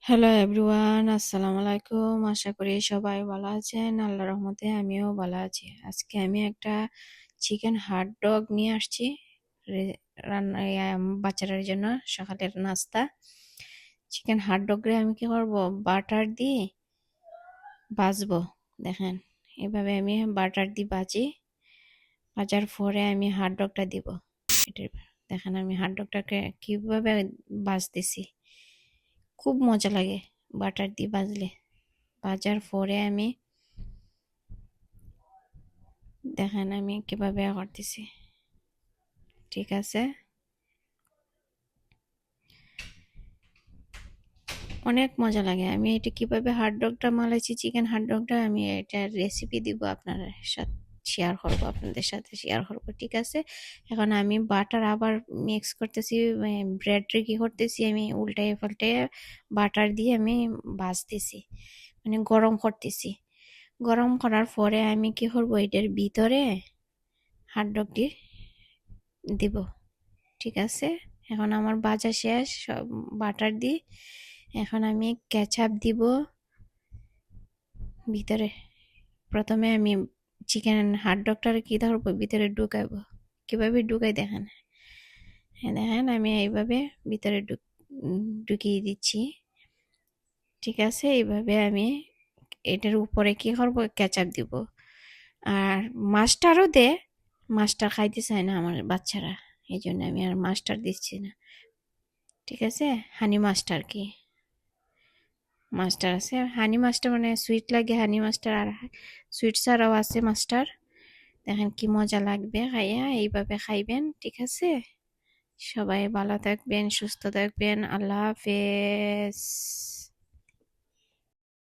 Hello everyone, আসসালামু আলাইকুম। আশা করি সবাই ভালো আছেন। আল্লাহর রহমতে আমিও ভালো আছি। আজকে আমি একটা চিকেন হট ডগ নিয়ে আসছি রান্না বাচ্চাদের জন্য সকালের নাস্তা। চিকেন হট ডগরে আমি কি করব, বাটার দিয়ে ভাজবো। দেখেন, এভাবে আমি বাটার দিয়ে ভাজার পরে আমি হট ডগটা দিব এটার। দেখেন আমি হট ডগটাকে কিভাবে ভাজতেছি, খুব মজা লাগে বাটার দিয়ে ভাজলে। ভাজার পরে আমি দেখেন আমি কিভাবে করতেছি, ঠিক আছে? অনেক মজা লাগে। আমি এটা কিভাবে হট ডগটা মালাইছি, চিকেন হট ডগটা আমি এটার রেসিপি দিব আপনার সাথে, শেয়ার করবো, আপনাদের সাথে শেয়ার করবো, ঠিক আছে? এখন আমি বাটার আবার মিক্স করতেছি, ব্রেডটা কি করতেছি, আমি উল্টায় পাল্টায় বাটার দিয়ে আমি ভাজতেছি, মানে গরম করতেছি। গরম করার পরে আমি কি করবো, এটার ভিতরে হট ডগটি দিব, ঠিক আছে? এখন আমার ভাজা শেষ সব বাটার দিয়ে। এখন আমি কেচাপ দিব ভিতরে। প্রথমে আমি চিকেন হট ডগটার কি ধরবো, ভিতরে ঢুকাবো। কিভাবে ঢুকাই দেখেন, হ্যাঁ দেখেন আমি এইভাবে ভিতরে ঢুকিয়ে দিচ্ছি, ঠিক আছে? এইভাবে আমি এটার উপরে কি করবো, কেচাপ দিব। আর মাস্টারও দে, মাস্টার খাইতে চায় না আমার বাচ্চারা, এই জন্য আমি আর মাস্টার দিচ্ছি না, ঠিক আছে? হানি মাস্টার কি মাস্টার আছে, হানি মাস্টার মানে সুইট লাগে হানি মাস্টার, আর সুইট ছাড়াও আছে মাস্টার। দেখেন কি মজা লাগবে খাইয়া, এইভাবে খাইবেন, ঠিক আছে? সবাই ভালো থাকবেন, সুস্থ থাকবেন, আল্লাহ হাফেজ।